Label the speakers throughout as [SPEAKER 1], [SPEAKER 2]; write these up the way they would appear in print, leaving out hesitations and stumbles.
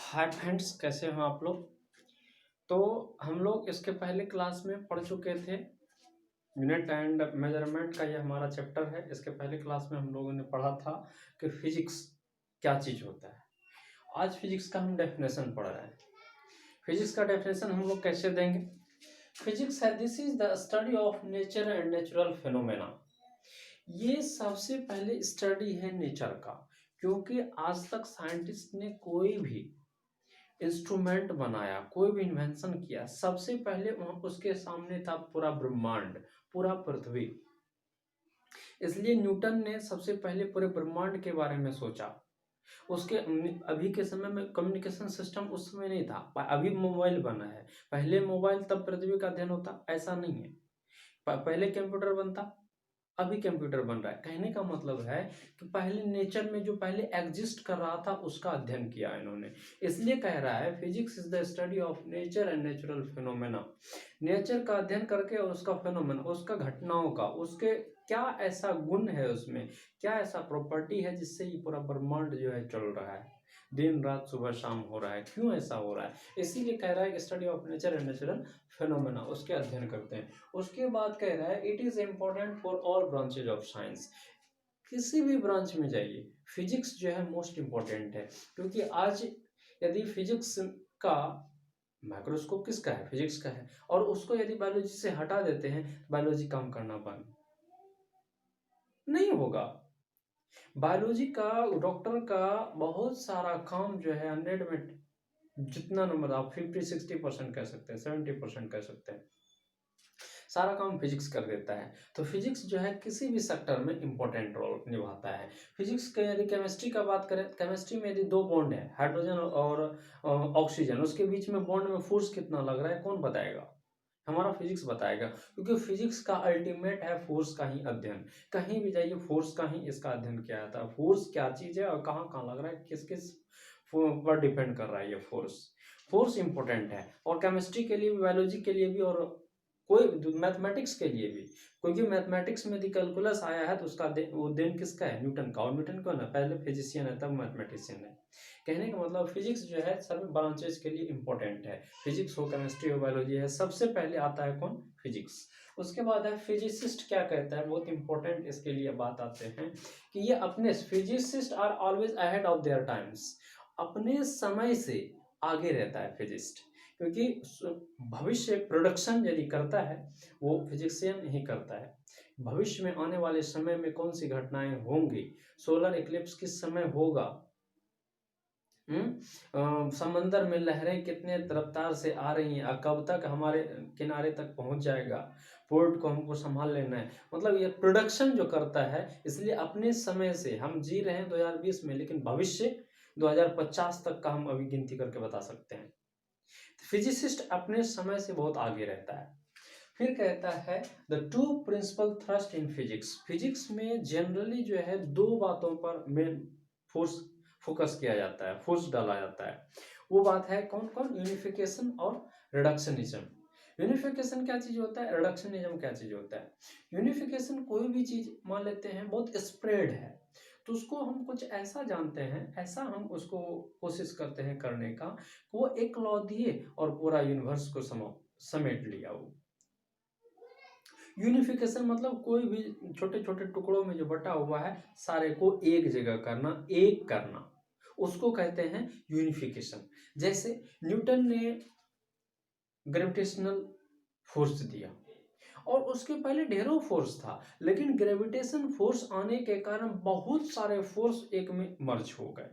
[SPEAKER 1] Hi friends, कैसे हो आप लोग। तो हम लोग इसके पहले क्लास में पढ़ चुके थे। यूनिट एंड मेजरमेंट का ये हमारा चैप्टर है। इसके पहले क्लास में हम लोगों ने पढ़ा था कि फिजिक्स क्या चीज़ होता है। आज फिजिक्स का हम डेफिनेशन पढ़ रहे हैं। फिजिक्स का डेफिनेशन हम लोग कैसे देंगे। फिजिक्स है this is the study of nature and natural phenomena. ये सबसे पहले स्टडी है नेचर का, क्योंकि आज तक साइंटिस्ट ने कोई भी इंस्ट्रूमेंट बनाया, कोई भी इन्वेंशन किया, सबसे पहले उसके सामने था पूरा ब्रह्मांड, पूरा पृथ्वी। इसलिए न्यूटन ने सबसे पहले पूरे ब्रह्मांड के बारे में सोचा। उसके अभी के समय में कम्युनिकेशन सिस्टम उस समय नहीं था, अभी मोबाइल बना है। पहले मोबाइल तब पृथ्वी का अध्ययन होता, ऐसा नहीं है। पहले कंप्यूटर बनता, अभी कंप्यूटर बन रहा है। कहने का मतलब है कि पहले नेचर में जो पहले एग्जिस्ट कर रहा था उसका अध्ययन किया इन्होंने। इसलिए कह रहा है physics is the study of nature and natural phenomena. Nature का अध्ययन करके और उसका फिनोमेना, उसका घटनाओं का, उसके क्या ऐसा गुण है, उसमें क्या ऐसा प्रॉपर्टी है जिससे ये पूरा ब्रह्मांड जो है चल रहा है, दिन रात सुबह शाम हो रहा है, क्यों ऐसा हो रहा है। इसीलिए कह रहा है कि study of nature and natural phenomena, उसके अध्ययन करते हैं। उसके बाद कह रहा है it is important for all branches of science. किसी भी ब्रांच में जाइए, फिजिक्स जो है मोस्ट इम्पोर्टेंट है। क्योंकि आज यदि फिजिक्स का माइक्रोस्कोप किसका है, फिजिक्स का है, और उसको यदि बायोलॉजी से हटा देते हैं, बायोलॉजी काम करना बंद नहीं होगा। बायोलॉजी का, डॉक्टर का बहुत सारा काम जो है 100 में जितना नंबर आप 50-60% कह सकते हैं, 70% कह सकते हैं, सारा काम फिजिक्स कर देता है। तो फिजिक्स जो है किसी भी सेक्टर में इंपॉर्टेंट रोल निभाता है। फिजिक्स के यदि केमिस्ट्री का बात करें, केमिस्ट्री में यदि दो बॉन्ड है, हाइड्रोजन और ऑक्सीजन, उसके बीच में बॉन्ड में फोर्स कितना लग रहा है, कौन बताएगा, हमारा फिजिक्स बताएगा। क्योंकि फिजिक्स का अल्टीमेट है फोर्स का ही अध्ययन। कहीं भी जाइए फोर्स का ही इसका अध्ययन किया जाता है। फोर्स क्या चीज़ है और कहाँ कहाँ लग रहा है, किस किस पर डिपेंड कर रहा है ये फोर्स। फोर्स इंपॉर्टेंट है, और केमिस्ट्री के लिए भी, बायोलॉजी के लिए भी, और कोई मैथमेटिक्स के लिए भी। क्योंकि मैथमेटिक्स में यदि कैलकुलस आया है तो उसका वो देन किसका है, न्यूटन का। और न्यूटन कौन है, पहले फिजिशियन है तब मैथमेटिशियन है। कहने का मतलब फिजिक्स जो है सभी ब्रांचेज के लिए इंपॉर्टेंट है। फिजिक्स हो, केमिस्ट्री हो, बायोलॉजी है, सबसे पहले आता है कौन, फिजिक्स। उसके बाद है फिजिसिस्ट क्या कहता है, बहुत इंपॉर्टेंट इसके लिए बात आते हैं कि ये अपने, physicists are always ahead of their times, अपने समय से आगे रहता है फिजिस्ट। क्योंकि भविष्य प्रोडक्शन यदि करता है वो फिजिशियन ही करता है। भविष्य में आने वाले समय में कौन सी घटनाएं होंगी, सोलर इक्लिप्स किस समय होगा, समंदर में लहरें कितने रफ्तार से आ रही हैं, कब तक हमारे किनारे तक पहुंच जाएगा, पोर्ट को हमको संभाल लेना है। मतलब ये प्रोडक्शन जो करता है। इसलिए अपने समय से हम जी रहे हैं 2020 में, लेकिन भविष्य 2050 तक का हम अभी गिनती करके बता सकते हैं। फिजिसिस्ट अपने समय से बहुत आगे रहता है। फिर कहता है the two principal thrust in physics. Physics में जनरली जो है दो बातों पर मेन फोर्स फोकस किया जाता है, फोर्स डाला जाता है। वो बात है कौन कौन, यूनिफिकेशन और रिडक्शनिज्म। यूनिफिकेशन क्या चीज होता है, रिडक्शनिज्म क्या चीज होता है। यूनिफिकेशन कोई भी चीज मान लेते हैं बहुत स्प्रेड है, तो उसको हम कुछ ऐसा जानते हैं, ऐसा हम उसको कोशिश करते हैं करने का, वो एक लॉ दिए और पूरा यूनिवर्स को समेट लिया। वो यूनिफिकेशन मतलब कोई भी छोटे छोटे टुकड़ों में जो बटा हुआ है सारे को एक जगह करना, एक करना, उसको कहते हैं यूनिफिकेशन। जैसे न्यूटन ने ग्रेविटेशनल फोर्स दिया, और उसके पहले ढेरों फोर्स था, लेकिन ग्रेविटेशन फोर्स आने के कारण बहुत सारे फोर्स एक में मर्ज हो गए।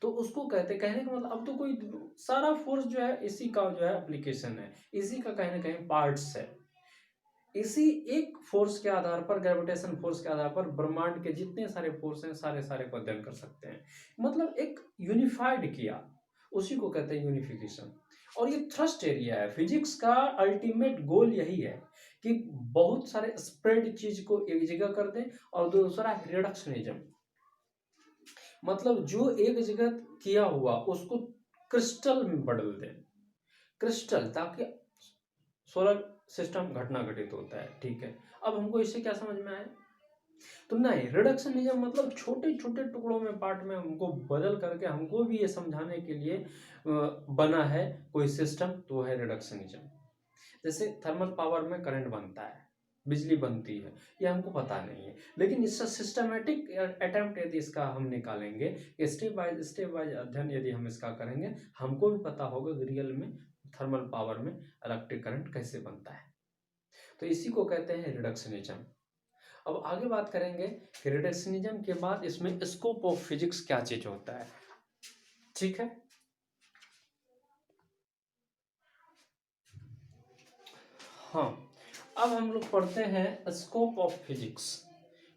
[SPEAKER 1] तो उसको कहते, कहने का मतलब अब तो कोई सारा फोर्स जो है इसी का जो है एप्लीकेशन है, इसी का कहीं ना कहीं पार्ट्स है। इसी एक फोर्स के आधार पर, ग्रेविटेशन फोर्स के आधार पर ब्रह्मांड के जितने सारे फोर्स हैं सारे सारे को अध्ययन कर सकते हैं। मतलब एक यूनिफाइड किया, उसी को कहते हैं यूनिफिकेशन। और ये थ्रस्ट एरिया है फिजिक्स का, अल्टीमेट गोल यही है कि बहुत सारे स्प्रेड चीज को एक जगह कर दें, और दूसरा रिडक्शनिज्म, मतलब जो एक जगह किया हुआ उसको क्रिस्टल में बदल दें, क्रिस्टल, ताकि सोलर सिस्टम घटना घटित होता है। ठीक है, अब हमको इससे क्या समझ में आया, तो नहीं, रिडक्शनिज्म मतलब छोटे छोटे टुकड़ों में, पार्ट में हमको बदल करके हमको भी ये समझाने के लिए बना है कोई सिस्टम, तो वो है रिडक्शनिज्म। जैसे थर्मल पावर में करंट बनता है, बिजली बनती है, ये हमको पता नहीं है, लेकिन इसका सिस्टमेटिक अटेम्प्ट यदि इसका हम निकालेंगे, स्टेप वाइज अध्ययन यदि हम इसका करेंगे, हमको भी पता होगा कि रियल में थर्मल पावर में इलेक्ट्रिक करंट कैसे बनता है। तो इसी को कहते हैं रिडक्शनिज्म। अब आगे बात करेंगे कि रिडक्शनिज्म के बाद इसमें स्कोप ऑफ फिजिक्स क्या चीज होता है। ठीक है, हाँ, अब हम लोग पढ़ते हैं स्कोप ऑफ फिजिक्स,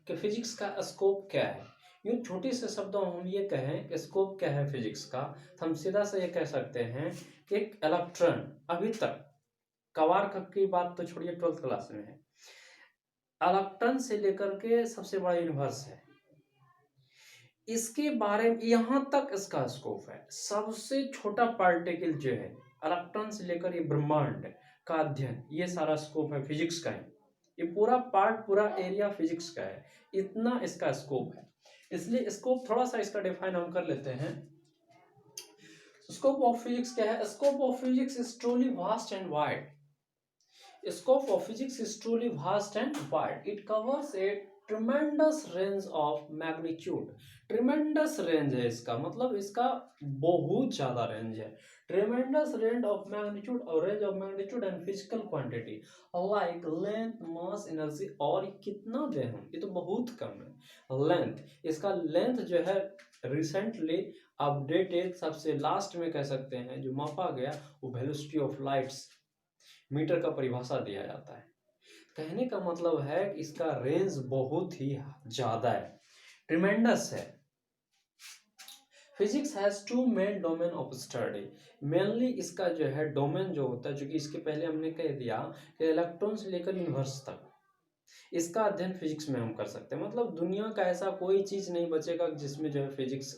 [SPEAKER 1] कि फिजिक्स का स्कोप क्या है। यूँ छोटे से शब्दों में हम ये कहें कि स्कोप क्या है फिजिक्स का, तो हम सीधा से ये कह सकते हैं कि एक इलेक्ट्रॉन, अभी तक कवार्क की बात तो छोड़िए, 12th क्लास में है, इलेक्ट्रॉन से लेकर के सबसे बड़ा यूनिवर्स है, इसके बारे में यहाँ तक इसका स्कोप है। सबसे छोटा पार्टिकल जो है, इलेक्ट्रॉन से लेकर ये ब्रह्मांड का अध्ययन, ये सारा स्कोप है फिजिक्स का है। ये पूरा पार्ट, पूरा एरिया फिजिक्स का है, इतना इसका स्कोप है। इसलिए स्कोप थोड़ा सा इसका डिफाइन हम कर लेते हैं। स्कोप ऑफ फिजिक्स क्या है? Scope of physics is truly vast and wide. Scope of physics is truly vast and wide. It covers a tremendous range of magnitude. Tremendous range है इसका मतलब, इसका बहुत ज़्यादा रेंज है। Tremendous range of magnitude और range of magnitude and physical quantity like length, mass, energy। और कितना दे हम, ये तो बहुत कम है। Length, इसका length जो है रिसेंटली अपडेटेड, सबसे लास्ट में कह सकते हैं जो मापा गया, वो वेलोसिटी ऑफ लाइट्स मीटर का परिभाषा दिया जाता है। कहने का मतलब है कि इसका रेंज बहुत ही ज्यादा है, ट्रिमेंडस है। Physics has two main domain of study. Mainly इसका जो है डोमेन जो होता है, जो कि इसके पहले हमने कह दिया कि इलेक्ट्रॉन से लेकर यूनिवर्स तक, इसका अध्ययन फिजिक्स में हम कर सकते हैं। मतलब दुनिया का ऐसा कोई चीज नहीं बचेगा जिसमें जो है फिजिक्स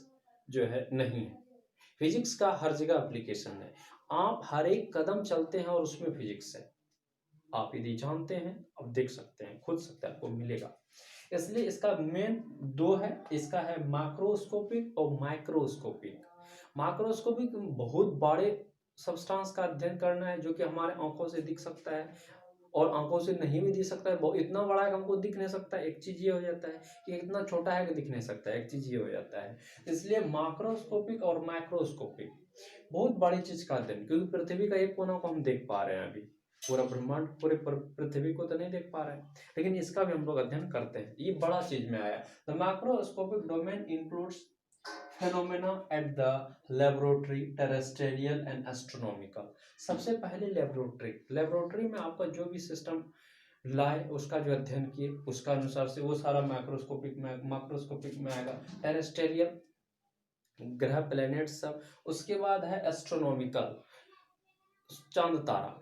[SPEAKER 1] जो है नहीं है। फिजिक्स का हर जगह एप्लीकेशन है, आप हर एक कदम चलते हैं और उसमें फिजिक्स है। आप यदि जानते हैं, आप देख सकते हैं, खुद सकते आपको मिलेगा। इसलिए इसका मेन दो है, इसका है मैक्रोस्कोपिक और माइक्रोस्कोपिक। माइक्रोस्कोपिक बहुत बड़े सब्सटेंस का अध्ययन करना है, जो कि हमारे आंखों से दिख सकता है और आंखों से नहीं भी दिख सकता है। बहुत इतना बड़ा है कि हमको दिख नहीं सकता है, एक चीज ये हो जाता है कि इतना छोटा है कि दिख नहीं सकता है, एक चीज ये हो जाता है। इसलिए माइक्रोस्कोपिक और माइक्रोस्कोपिक बहुत बड़ी चीज का अध्ययन, क्योंकि पृथ्वी का एक कोना को हम देख पा रहे हैं, अभी पूरा ब्रह्मांड, पूरे पृथ्वी को तो नहीं देख पा रहे हैं, लेकिन इसका भी हम लोग अध्ययन करते हैं। ये बड़ा चीज में आया। The microscopic domain includes phenomena at the laboratory, terrestrial and astronomical. सबसे पहले लेबोरेटरी में आपका जो भी सिस्टम लाए, उसका जो अध्ययन किए, उसका अनुसार से वो सारा माइक्रोस्कोपिक में आएगा। टेरेस्ट्रियल, ग्रह प्लेनेट सब। उसके बाद है एस्ट्रोनॉमिकल, चांद तारा,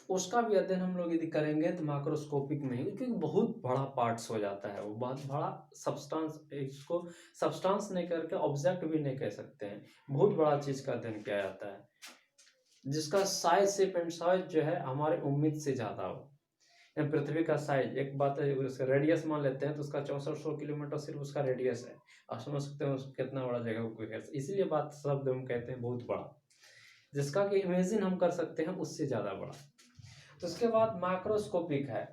[SPEAKER 1] उसका भी अध्ययन हम लोग यदि करेंगे तो माइक्रोस्कोपिक में ही, क्योंकि बहुत बड़ा पार्ट्स हो जाता है, वो बहुत बड़ा सब्सटेंस, इसको सब्सटेंस नहीं करके ऑब्जेक्ट भी नहीं कह सकते हैं, बहुत बड़ा चीज का अध्ययन किया जाता है, जिसका साइज, शेप एंड साइज जो है हमारे उम्मीद से ज्यादा हो। पृथ्वी का साइज एक बात है, उसका रेडियस मान लेते हैं तो उसका 6400 किलोमीटर सिर्फ उसका रेडियस है। आप समझ सकते हैं कितना बड़ा जगह को है, इसीलिए बात शब्द हम कहते हैं बहुत बड़ा, जिसका कि इमेजिन हम कर सकते हैं उससे ज्यादा बड़ा। तो उसके बाद माइक्रोस्कोपिक है।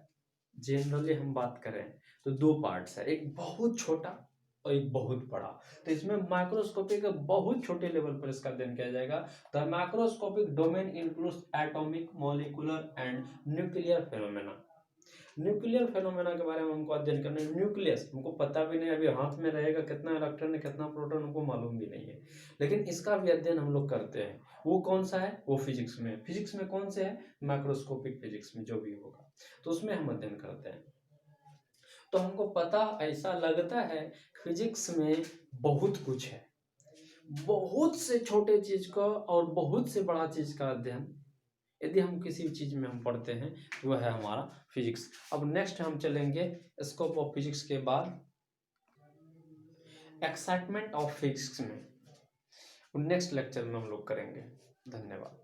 [SPEAKER 1] जनरली हम बात करें तो दो पार्ट्स है, एक बहुत छोटा और एक बहुत बड़ा। तो इसमें माइक्रोस्कोपिक बहुत छोटे लेवल पर इसका अध्ययन किया जाएगा। The microscopic domain includes atomic, molecular and nuclear phenomena. Nuclear phenomena के बारे में हमको अध्ययन करना है। न्यूक्लियस हमको पता भी नहीं, अभी हाथ में रहेगा कितना इलेक्ट्रॉन है कितना प्रोटॉन, हमको मालूम भी नहीं है, लेकिन इसका भी अध्ययन हम लोग करते हैं। वो कौन सा है? वो फिजिक्स में। फिजिक्स में कौन से है? माइक्रोस्कोपिक फिजिक्स में जो भी होगा, तो उसमें हम अध्ययन करते हैं। तो हमको पता ऐसा लगता है फिजिक्स में बहुत कुछ है, बहुत से छोटे चीज का और बहुत से बड़ा चीज का अध्ययन यदि हम किसी भी चीज में हम पढ़ते हैं तो वह है हमारा फिजिक्स। अब नेक्स्ट हम चलेंगे स्कोप ऑफ फिजिक्स के बाद एक्साइटमेंट ऑफ फिजिक्स में, नेक्स्ट लेक्चर में हम लोग करेंगे। धन्यवाद।